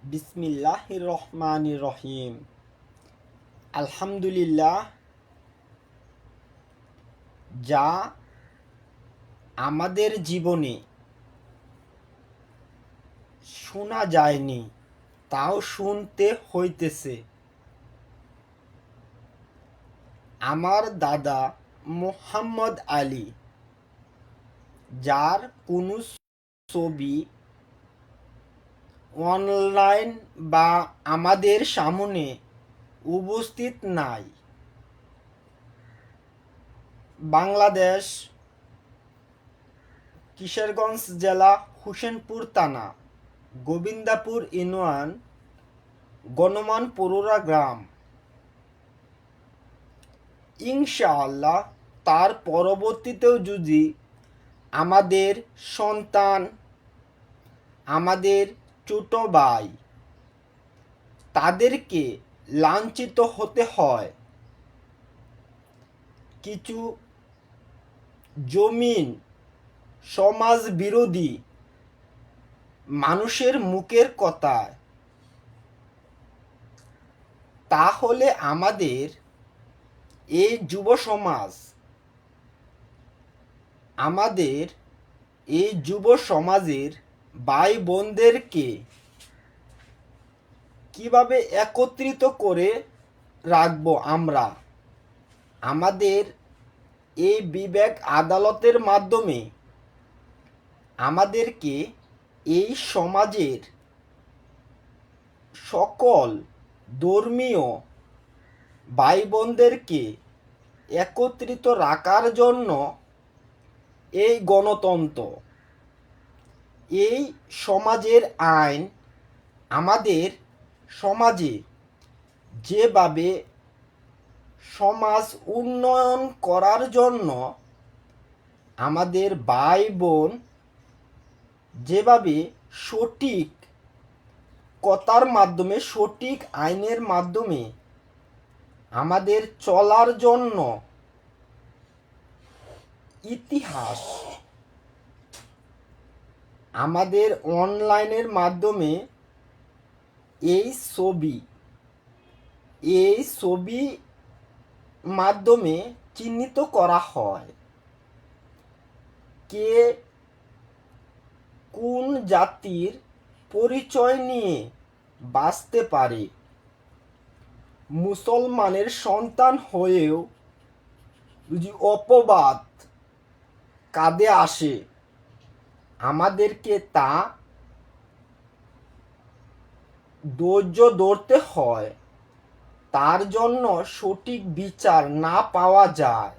বিসমিল্লাহির রহমানির রহিম। আলহামদুলিল্লাহ, যা আমাদের জীবনে শোনা যায়নি তাও শুনতে হইতেছে। আমার দাদা মোহাম্মদ আলী, যার কোনো ছবি অনলাইন বা আমাদের সামনে উপস্থিত নাই। বাংলাদেশ, কিশোরগঞ্জ জেলা, হোসেনপুর থানা, গোবিন্দাপুর ইউনিয়ন, গণমান পরুরা গ্রাম। ইনশাআল্লাহ তার পরবর্তীতেও যদি আমাদের সন্তান, আমাদের ছোট ভাই, তাদেরকে লাঞ্ছিত হতে হয়, কিছু জমিন সমাজ বিরোধী মানুষের মুখের কথায়, তাহলে আমাদের এই যুব সমাজ, আমাদের এই যুব সমাজের ভাই বোনদেরকে কিভাবে একত্রিত করে রাখবো আমরা? আমাদের এই বিবেক আদালতের মাধ্যমে আমাদেরকে এই সমাজের সকল ধর্মীয় ভাই বোনদেরকে একত্রিত রাখার জন্য এই গণতন্ত্র, এই সমাজের আইন আমাদের সমাজে যেভাবে সমাজ উন্নয়ন করার জন্য আমাদের ভাই বোন যেভাবে সঠিক কথার মাধ্যমে, সঠিক আইনের মাধ্যমে আমাদের চলার জন্য ইতিহাস আমাদের অনলাইনের মাধ্যমে এই ছবি মাধ্যমে চিহ্নিত করা হয় কে কোন জাতির পরিচয় নিয়ে বাঁচতে পারে। মুসলমানের সন্তান হয়েও যদি অপবাদ কাঁধে আসে, আমাদেরকে তা ধৈর্য ধরতে হয়। তার জন্য সঠিক বিচার না পাওয়া যায়।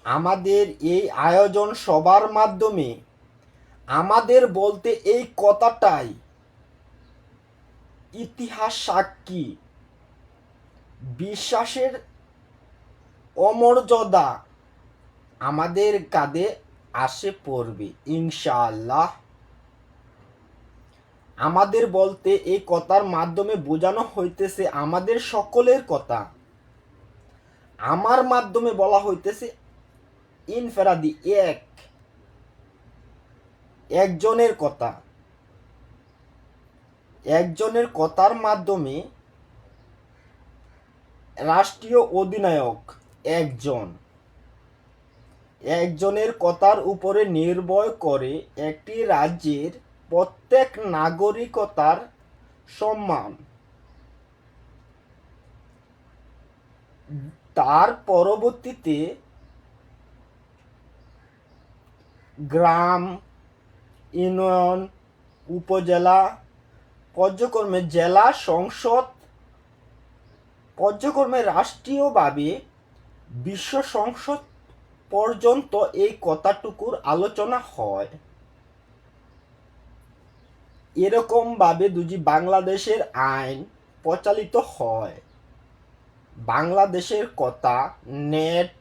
আমাদের এই আয়োজন সবার মাধ্যমে আমাদের বলতে এই কথাটাই ইতিহাস সাক্ষী, বিশ্বাসের অমর্যাদা আমাদের কাঁধে আসে পড়বে ইনশাআল্লাহ। আমাদের বলতে এই কথার মাধ্যমে বোঝানো হইতেছে আমাদের সকলের কথা। আমার মাধ্যমে বলা হইতেছে ইনফেরাদি, একজনের কথা। একজনের কথার মাধ্যমে রাষ্ট্রীয় অধিনায়ক একজনের কথার উপরে নির্ভর করে একটি রাজ্যের প্রত্যেক নাগরিকতার সম্মান। তার পরবর্তীতে গ্রাম, ইউনিয়ন, উপজেলা পর্যায়ক্রমে, জেলা সংসদ পর্যায়ক্রমে, রাষ্ট্রীয়ভাবে বিশ্ব সংসদ পর্যন্ত এই কথাটুকুর আলোচনা হয়। এরকমভাবে যদি বাংলাদেশের আইন প্রচলিত হয়, বাংলাদেশের কথা নেট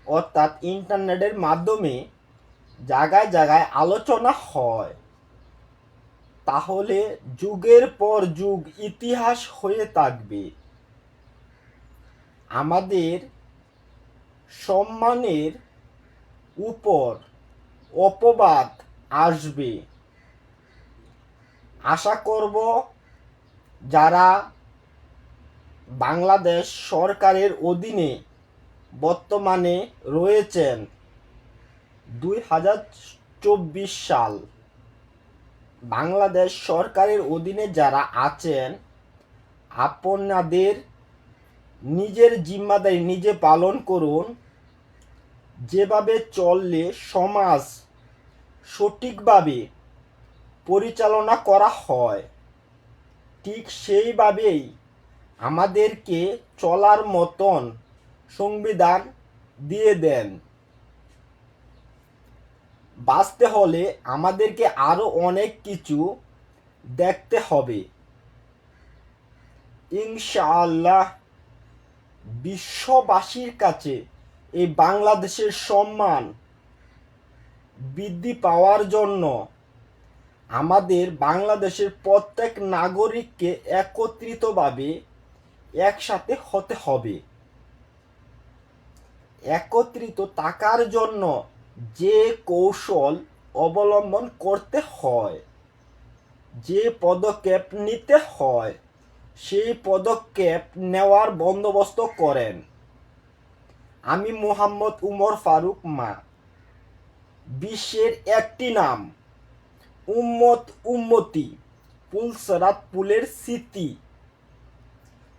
অর্থাৎ ইন্টারনেটের মাধ্যমে জায়গায় জায়গায় আলোচনা হয়, তাহলে যুগের পর যুগ ইতিহাস হয়ে থাকবে। আমাদের সম্মানের উপর অপবাদ আসবে। আশা করব যারা বাংলাদেশ সরকারের অধীনে বর্তমানে রয়েছেন 2024 সাল বাংলাদেশ সরকারের অধীনে যারা আছেন আপনাদের নিজের জিম্মাদারি নিজে পালন করুন। যেভাবে চললে সমাজ সঠিকভাবে পরিচালনা করা হয় ঠিক সেইভাবেই আমাদেরকে চলার মতন সংবিধান দিয়ে দেন। বাঁচতে হলে আমাদেরকে আরও অনেক কিছু দেখতে হবে। ইনশাআল্লাহ বিশ্ববাসীর কাছে এই বাংলাদেশের সম্মান বৃদ্ধি পাওয়ার জন্য আমাদের বাংলাদেশের প্রত্যেক নাগরিককে একত্রিতভাবে একসাথে হতে হবে। একত্রিত থাকার জন্য যে কৌশল অবলম্বন করতে হয়, যে পদক্ষেপ নিতে হয়, সেই পদক্ষেপ নেওয়ার বন্দোবস্ত করেন। আমি মোহাম্মদ উমর ফারুক মা। বিশ্বের একটি নাম, উম্মত উম্মতি, পুলসরাত পুলের স্মৃতি।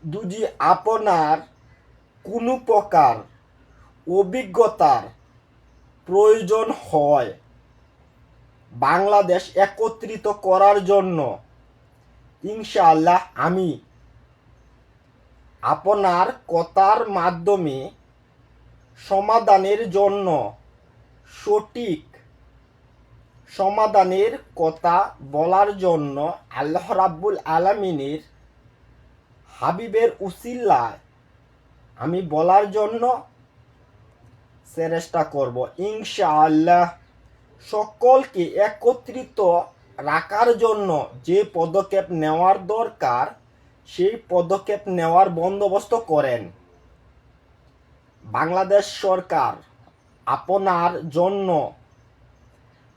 যদি আপনার কোনো প্রকার অভিজ্ঞতার প্রয়োজন হয় বাংলাদেশ একত্রিত করার জন্য, ইনশাআল্লাহ আমি আপনার কথার মাধ্যমে সমাধানের জন্য সঠিক সমাধানের কথা বলার জন্য আল্লাহ রাব্বুল আলামিনের হাবিবের উসিলায় আমি বলার জন্য চেষ্টা করব। ইনশাআল্লাহ সকলকে একত্রিত রাখার জন্য যে পদক্ষেপ নেওয়ার দরকার সেই পদক্ষেপ নেওয়ার বন্দোবস্ত করেন। বাংলাদেশ সরকার আপনার জন্য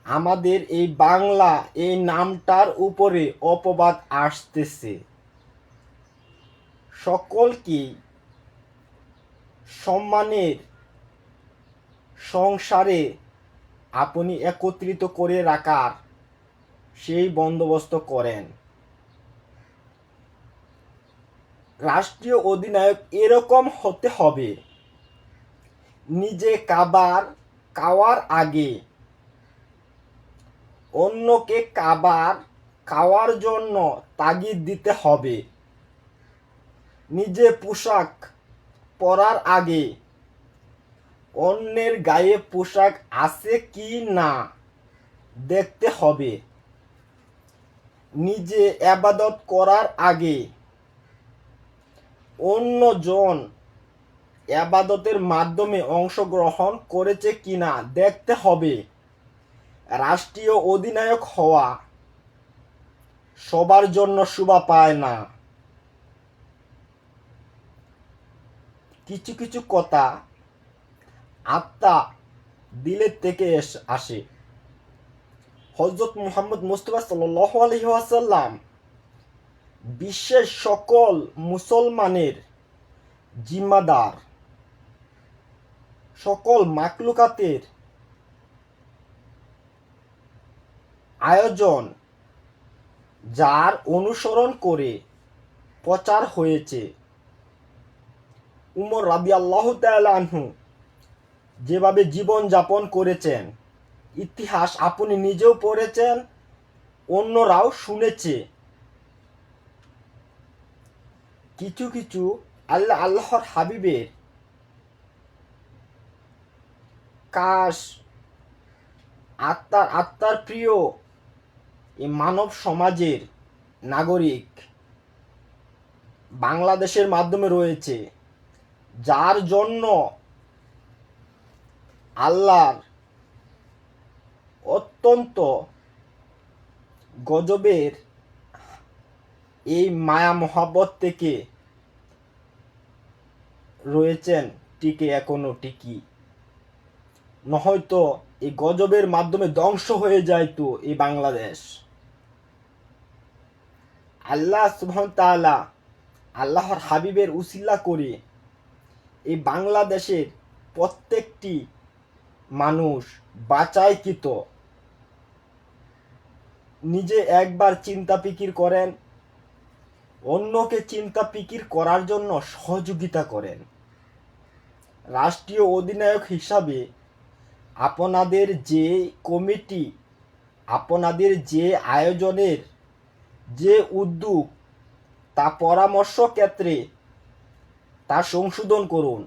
আমাদের এই বাংলা এই নামটার উপরে অপবাদ আসতেছে। সকলকে সম্মানের সংসারে আপনি একত্রিত করে রাখার সেই বন্দোবস্ত করেন। রাষ্ট্রীয় অধিনায়ক এরকম হতে হবে, নিজে খাওয়ার আগে অন্যকে খাওয়ার জন্য তাগিদ দিতে হবে। নিজে পোশাক পরার আগে অন্যের গায়ে পোশাক আছে কি না দেখতে হবে। নিজে ইবাদত করার আগে অন্যজন ইবাদতের মাধ্যমে অংশগ্রহণ করেছে কিনা দেখতে হবে। রাষ্ট্রীয় অধিনায়ক হওয়া সবার জন্য শোভা পায় না। কিছু কিছু কথা আত্মা দিলের থেকে আসে। হযরত মুহাম্মদ মুস্তাফা সাল্লাল্লাহু আলাইহি ওয়াসাল্লাম বিশ্বের সকল মুসলমানের জিম্মাদার, সকল মাখলুকাতের আয়োজন যার অনুসরণ করে প্রচার হয়েছে। উমর রাদিয়াল্লাহু তাআলা আনহু যেভাবে জীবন যাপন করেছেন, ইতিহাস আপনি নিজেও পড়েছেন, অন্যরাও শুনেছে। কিছু কিছু আল্লাহর হাবিবের কাশ আত্মার প্রিয় এই মানব সমাজের নাগরিক বাংলাদেশের মাধ্যমে রয়েছে, যার জন্য আল্লাহর অত্যন্ত গজবের এই মায়া মহাব্বত থেকে রয়েছেন টিকে, এখনো টিকি। নহয়তো এই গজবের মাধ্যমে ধ্বংস হয়ে যায় তো এই বাংলাদেশ। আল্লাহ সুবহান তাআলা আল্লাহর হাবিবের উসিলা করে এই বাংলাদেশের প্রত্যেকটি মানুষ বাঁচাইকৃত। নিজে একবার চিন্তা ফিকির করেন, অন্যকে চিন্তা ফিকির করার জন্য সহযোগিতা করেন। রাষ্ট্রীয় অধিনায়ক হিসাবে আপনাদের যে কমিটি, আপনাদের যে আয়োজনের যে উদ্যোগ, তা পরামর্শ ক্ষেত্রে তা সংশোধন করুন।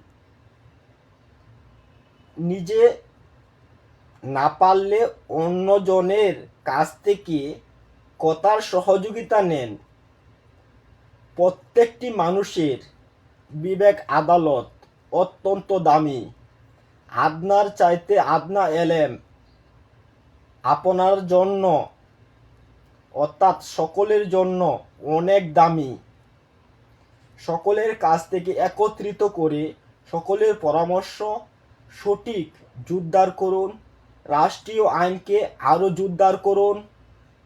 নিজে না পারলে অন্যজনের কাছ থেকে কথার সহযোগিতা নেন। প্রত্যেকটি মানুষের বিবেক আদালত অত্যন্ত দামি। আপনার চাইতে আপনা এলেম আপনার জন্য অর্থাৎ সকলের জন্য অনেক দামি। সকলের কাছ থেকে একত্রিত করে সকলের পরামর্শ সঠিক জোরদার করুন। রাষ্ট্রীয় আইনকে আরও জোরদার করুন,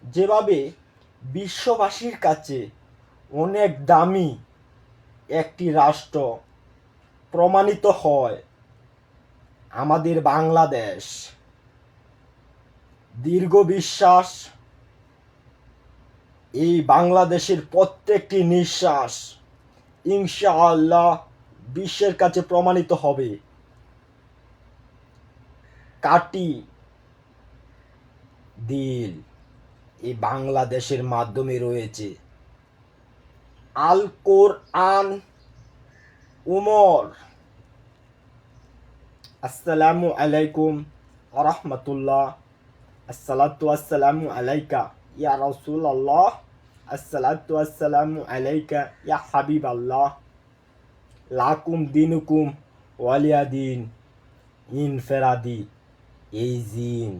যেভাবে বিশ্ববাসীর কাছে অনেক দামি একটি রাষ্ট্র প্রমাণিত হয় আমাদের বাংলাদেশ। দীর্ঘ বিশ্বাস, এই বাংলাদেশের প্রত্যেকটি নিঃশ্বাস ইনশাআল্লাহ বিশ্বের কাছে প্রমাণিত হবে। কাটি দিল এই বাংলাদেশের মাধ্যমে রয়েছে। আল কোরআন উমর। আসসালামু আলাইকুম ওয়া রাহমাতুল্লাহ। আসসালাতু ওয়াসসালামু আলাইকা ইয়া রাসূলুল্লাহ। আসসালাতু ওয়াসসালামু আলাইকা ইয়া হাবিবাল্লাহ। লাকুম দিনুকুম ওয়ালিয়া দিন। ইনফেরাদি এই জিন।